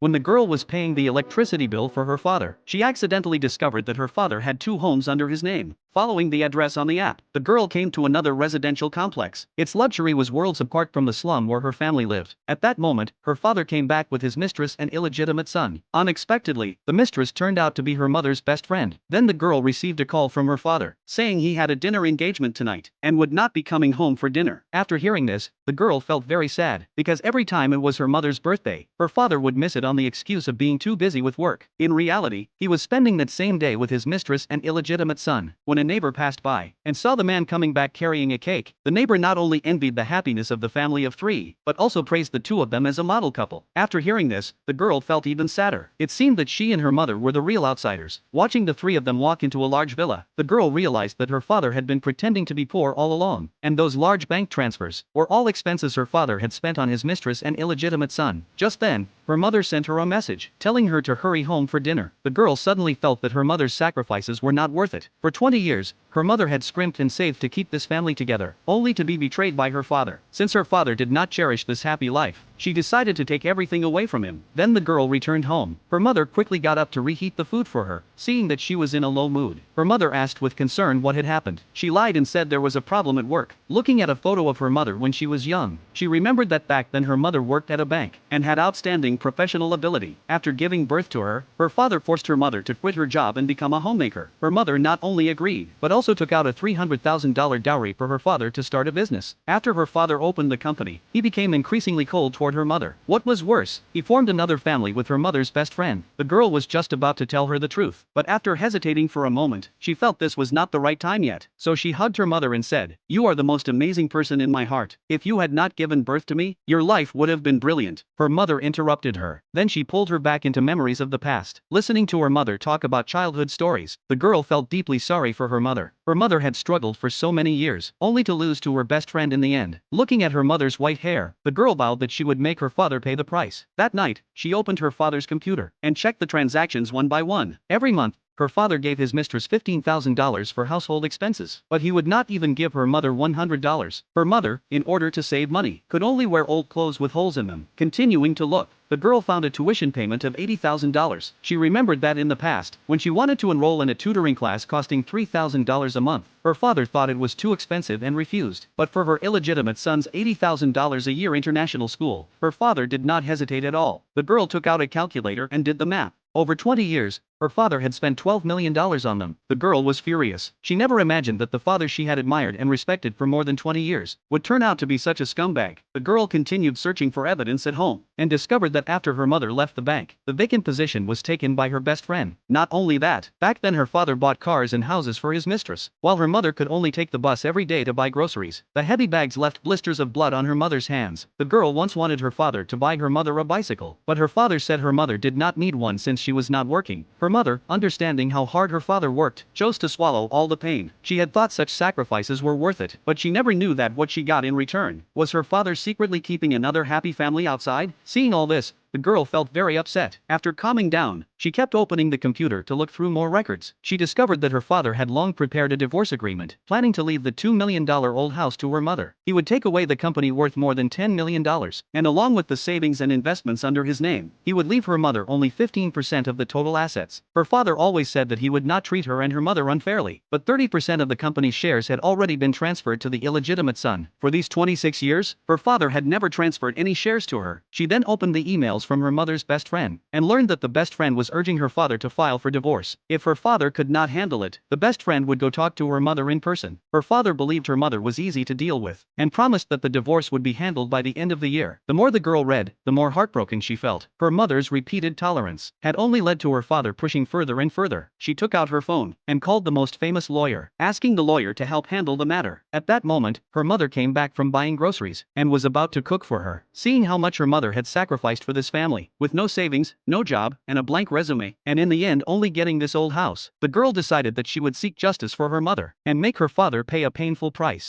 When the girl was paying the electricity bill for her father, she accidentally discovered that her father had two homes under his name. Following the address on the app, the girl came to another residential complex. Its luxury was worlds apart from the slum where her family lived. At that moment, her father came back with his mistress and illegitimate son. Unexpectedly, the mistress turned out to be her mother's best friend. Then the girl received a call from her father, saying he had a dinner engagement tonight and would not be coming home for dinner. After hearing this, the girl felt very sad, because every time it was her mother's birthday, her father would miss it on the excuse of being too busy with work. In reality, he was spending that same day with his mistress and illegitimate son. When a neighbor passed by and saw the man coming back carrying a cake, the neighbor not only envied the happiness of the family of three, but also praised the two of them as a model couple. After hearing this, the girl felt even sadder. It seemed that she and her mother were the real outsiders. Watching the three of them walk into a large villa, the girl realized that her father had been pretending to be poor all along, and those large bank transfers were all expenses her father had spent on his mistress and illegitimate son. Just then, her mother sent her a message, telling her to hurry home for dinner. The girl suddenly felt that her mother's sacrifices were not worth it. For 20 years, her mother had scrimped and saved to keep this family together, only to be betrayed by her father. Since her father did not cherish this happy life, she decided to take everything away from him. Then the girl returned home. Her mother quickly got up to reheat the food for her, seeing that she was in a low mood. Her mother asked with concern what had happened. She lied and said there was a problem at work. Looking at a photo of her mother when she was young, she remembered that back then her mother worked at a bank and had outstanding professional ability. After giving birth to her, her father forced her mother to quit her job and become a homemaker. Her mother not only agreed, but also took out a $300,000 dowry for her father to start a business. After her father opened the company, he became increasingly cold toward her mother. What was worse, he formed another family with her mother's best friend. The girl was just about to tell her the truth, but after hesitating for a moment, she felt this was not the right time yet. So she hugged her mother and said, "You are the most amazing person in my heart. If you had not given birth to me, your life would have been brilliant." Her mother interrupted her. Then she pulled her back into memories of the past. Listening to her mother talk about childhood stories, the girl felt deeply sorry for her mother. Her mother had struggled for so many years, only to lose to her best friend in the end. Looking at her mother's white hair, the girl vowed that she would make her father pay the price. That night, she opened her father's computer and checked the transactions one by one. Every month, her father gave his mistress $15,000 for household expenses, but he would not even give her mother $100. Her mother, in order to save money, could only wear old clothes with holes in them. Continuing to look, the girl found a tuition payment of $80,000. She remembered that in the past, when she wanted to enroll in a tutoring class costing $3,000 a month, her father thought it was too expensive and refused. But for her illegitimate son's $80,000 a year international school, her father did not hesitate at all. The girl took out a calculator and did the math. Over 20 years, her father had spent $12 million on them. The girl was furious. She never imagined that the father she had admired and respected for more than 20 years would turn out to be such a scumbag. The girl continued searching for evidence at home and discovered that after her mother left the bank, the vacant position was taken by her best friend. Not only that, back then her father bought cars and houses for his mistress, while her mother could only take the bus every day to buy groceries. The heavy bags left blisters of blood on her mother's hands. The girl once wanted her father to buy her mother a bicycle, but her father said her mother did not need one since she was not working. Her mother, understanding how hard her father worked, chose to swallow all the pain. She had thought such sacrifices were worth it, but she never knew that what she got in return was her father secretly keeping another happy family outside. Seeing all this, the girl felt very upset. After calming down, she kept opening the computer to look through more records. She discovered that her father had long prepared a divorce agreement, planning to leave the $2 million old house to her mother. He would take away the company worth more than $10 million, and along with the savings and investments under his name, he would leave her mother only 15% of the total assets. Her father always said that he would not treat her and her mother unfairly, but 30% of the company's shares had already been transferred to the illegitimate son. For these 26 years, her father had never transferred any shares to her. She then opened the emails from her mother's best friend and learned that the best friend was urging her father to file for divorce. If her father could not handle it, the best friend would go talk to her mother in person. Her father believed her mother was easy to deal with and promised that the divorce would be handled by the end of the year. The more the girl read, the more heartbroken she felt. Her mother's repeated tolerance had only led to her father pushing further and further. She took out her phone and called the most famous lawyer, asking the lawyer to help handle the matter. At that moment, her mother came back from buying groceries and was about to cook for her. Seeing how much her mother had sacrificed for this family, with no savings, no job, and a blank resume, and in the end only getting this old house, the girl decided that she would seek justice for her mother and make her father pay a painful price.